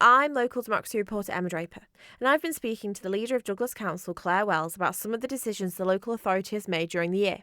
I'm local Democracy Reporter Emma Draper, and I've been speaking to the leader of Douglas Council, Councillor Wells, about some of the decisions the local authority has made during the year.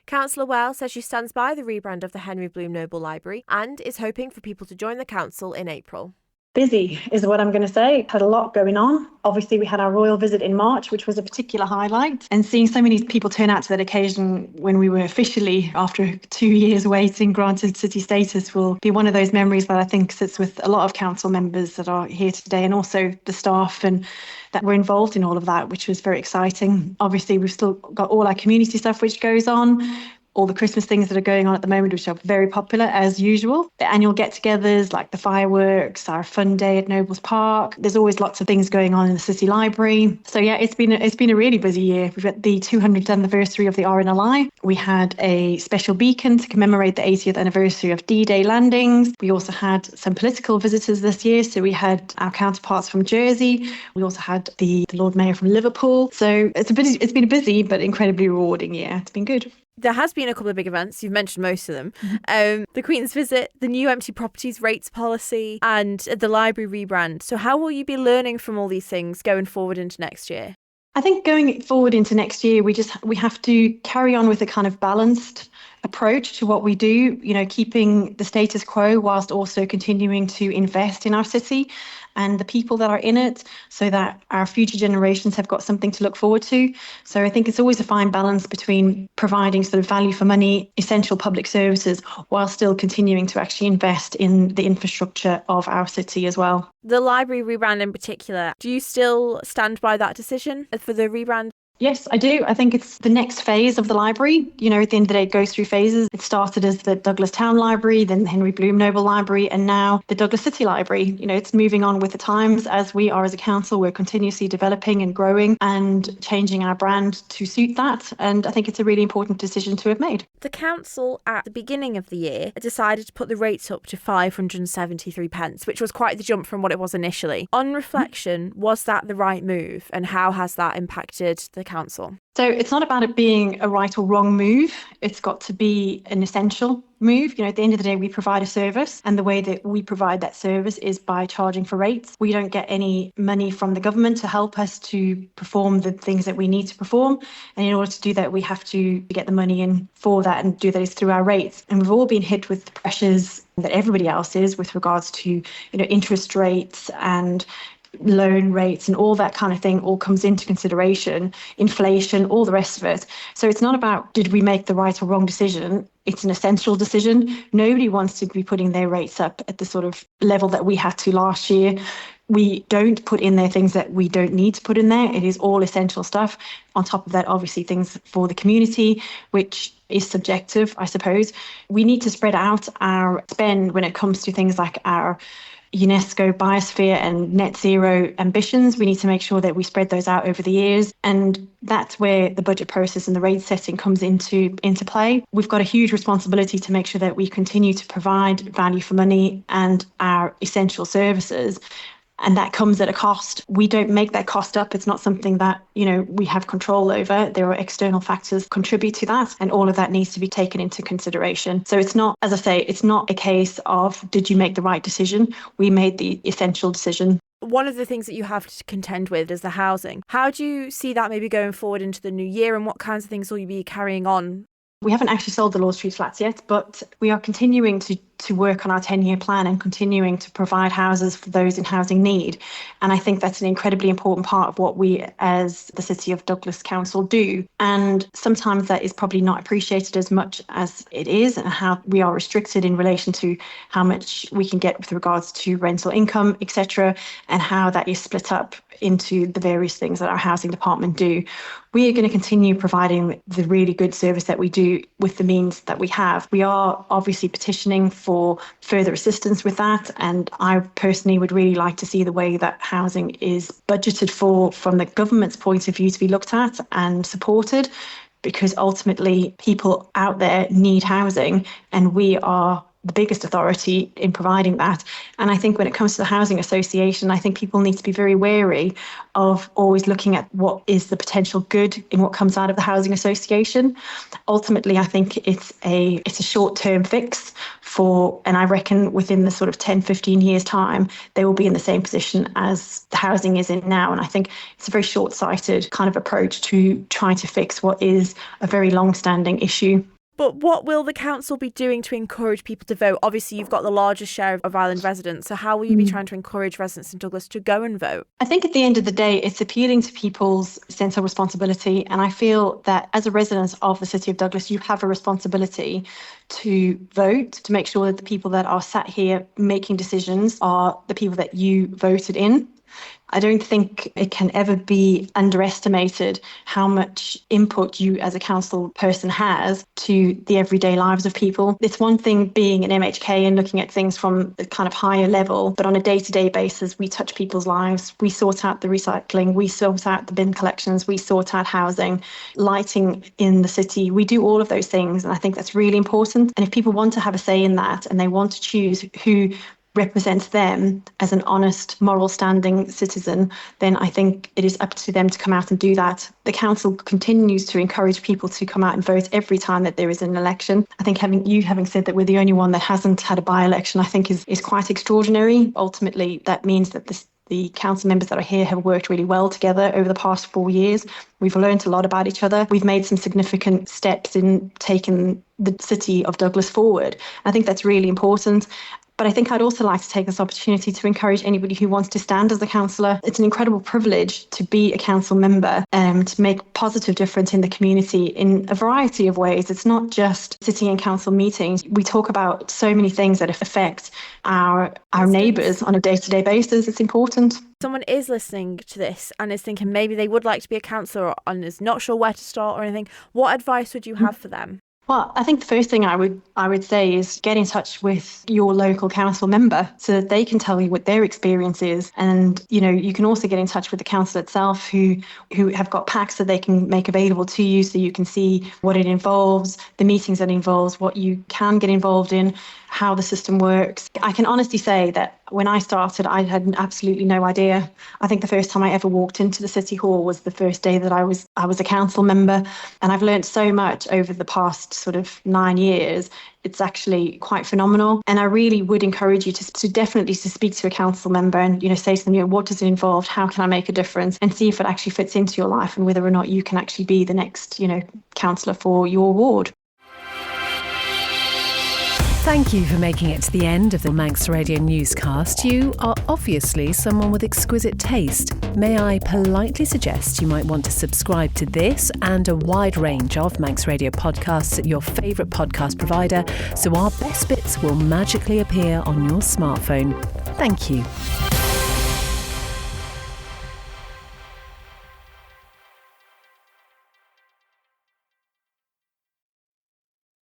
Councillor Wells says she stands by the rebrand of the Henry Bloom Noble Library and is hoping for people to join the council in April. Busy is what I'm going to say. Had a lot going on. Obviously, we had our royal visit in March, which was a particular highlight. And seeing so many people turn out to that occasion when we were officially, after 2 years waiting, granted city status will be one of those memories that I think sits with a lot of council members that are here today, and also the staff and that were involved in all of that, which was very exciting. Obviously, we've still got all our community stuff which goes on. All the Christmas things that are going on at the moment, which are very popular as usual. The annual get-togethers, like the fireworks, our fun day at Nobles Park. There's always lots of things going on in the city library. So yeah, it's been a really busy year. We've got the 200th anniversary of the RNLI. We had a special beacon to commemorate the 80th anniversary of D-Day landings. We also had some political visitors this year. So we had our counterparts from Jersey. We also had the Lord Mayor from Liverpool. So it's been a busy but incredibly rewarding year. It's been good. There has been a couple of big events. You've mentioned most of them. The Queen's visit, the new empty properties rates policy, and the library rebrand. So how will you be learning from all these things going forward into next year? I think going forward into next year, we have to carry on with a kind of balanced approach to what we do, keeping the status quo whilst also continuing to invest in our city and the people that are in it, so that our future generations have got something to look forward to. So I think it's always a fine balance between providing sort of value for money, essential public services, while still continuing to actually invest in the infrastructure of our city as well. The library rebrand in particular, do you still stand by that decision for the rebrand? Yes, I do. I think it's the next phase of the library. At the end of the day, it goes through phases. It started as the Douglas Town Library, then the Henry Bloom Noble Library, and now the Douglas City Library. It's moving on with the times. As we are as a council, we're continuously developing and growing and changing our brand to suit that. And I think it's a really important decision to have made. The council at the beginning of the year decided to put the rates up to 573 pence, which was quite the jump from what it was initially. On reflection, was that the right move, and how has that impacted the council? So it's not about it being a right or wrong move. It's got to be an essential move. At the end of the day, we provide a service, and the way that we provide that service is by charging for rates. We don't get any money from the government to help us to perform the things that we need to perform. And in order to do that, we have to get the money in for that, and do that is through our rates. And we've all been hit with the pressures that everybody else is with regards to, interest rates and loan rates and all that kind of thing all comes into consideration, inflation, all the rest of it. So it's not about did we make the right or wrong decision. It's an essential decision. Nobody wants to be putting their rates up at the sort of level that we had to last year. We don't put in there things that we don't need to put in there. It is all essential stuff. On top of that, obviously, things for the community, which is subjective, I suppose. We need to spread out our spend when it comes to things like our UNESCO biosphere and net zero ambitions. We need to make sure that we spread those out over the years, and that's where the budget process and the rate setting comes into play. We've got a huge responsibility to make sure that we continue to provide value for money and our essential services. And that comes at a cost. We don't make that cost up. It's not something that, we have control over. There are external factors contribute to that, and all of that needs to be taken into consideration. So it's not, as I say, it's not a case of did you make the right decision? We made the essential decision. One of the things that you have to contend with is the housing. How do you see that maybe going forward into the new year, and what kinds of things will you be carrying on? We haven't actually sold the Law Street flats yet, but we are continuing to work on our 10-year plan and continuing to provide houses for those in housing need. And I think that's an incredibly important part of what we as the City of Douglas Council do. And sometimes that is probably not appreciated as much as it is, and how we are restricted in relation to how much we can get with regards to rental income, etc., and how that is split up into the various things that our housing department do. We are going to continue providing the really good service that we do with the means that we have. We are obviously petitioning for further assistance with that, and I personally would really like to see the way that housing is budgeted for from the government's point of view to be looked at and supported, because ultimately people out there need housing, and we are the biggest authority in providing that. And I think when it comes to the housing association, I think people need to be very wary of always looking at what is the potential good in what comes out of the housing association. Ultimately, I think it's a short-term fix and I reckon within the sort of 10, 15 years time, they will be in the same position as the housing is in now. And I think it's a very short-sighted kind of approach to trying to fix what is a very long-standing issue. But what will the council be doing to encourage people to vote? Obviously, you've got the largest share of island residents, so how will you be trying to encourage residents in Douglas to go and vote? I think at the end of the day, it's appealing to people's sense of responsibility. And I feel that as a resident of the City of Douglas, you have a responsibility to vote, to make sure that the people that are sat here making decisions are the people that you voted in. I don't think it can ever be underestimated how much input you as a council person has to the everyday lives of people. It's one thing being an MHK and looking at things from a kind of higher level, but on a day-to-day basis, we touch people's lives. We sort out the recycling, we sort out the bin collections, we sort out housing, lighting in the city. We do all of those things, and I think that's really important. And if people want to have a say in that and they want to choose who represents them as an honest, moral standing citizen, then I think it is up to them to come out and do that. The council continues to encourage people to come out and vote every time that there is an election. I think having said that we're the only one that hasn't had a by-election, I think is quite extraordinary. Ultimately, that means that the council members that are here have worked really well together over the past 4 years. We've learned a lot about each other. We've made some significant steps in taking the City of Douglas forward. I think that's really important. But I think I'd also like to take this opportunity to encourage anybody who wants to stand as a councillor. It's an incredible privilege to be a council member and to make positive difference in the community in a variety of ways. It's not just sitting in council meetings. We talk about so many things that affect our neighbours on a day-to-day basis. It's important. Someone is listening to this and is thinking maybe they would like to be a councillor and is not sure where to start or anything. What advice would you have for them? Well, I think the first thing I would say is get in touch with your local council member so that they can tell you what their experience is. And, you can also get in touch with the council itself who have got packs that they can make available to you so you can see what it involves, the meetings that it involves, what you can get involved in, how the system works. I can honestly say that when I started, I had absolutely no idea. I think the first time I ever walked into the City Hall was the first day that I was a council member. And I've learned so much over the past sort of 9 years. It's actually quite phenomenal. And I really would encourage you to definitely speak to a council member and, say to them, what does it involve? How can I make a difference? And see if it actually fits into your life and whether or not you can actually be the next, councillor for your ward. Thank you for making it to the end of the Manx Radio Newscast. You are obviously someone with exquisite taste. May I politely suggest you might want to subscribe to this and a wide range of Manx Radio podcasts at your favourite podcast provider so our best bits will magically appear on your smartphone. Thank you.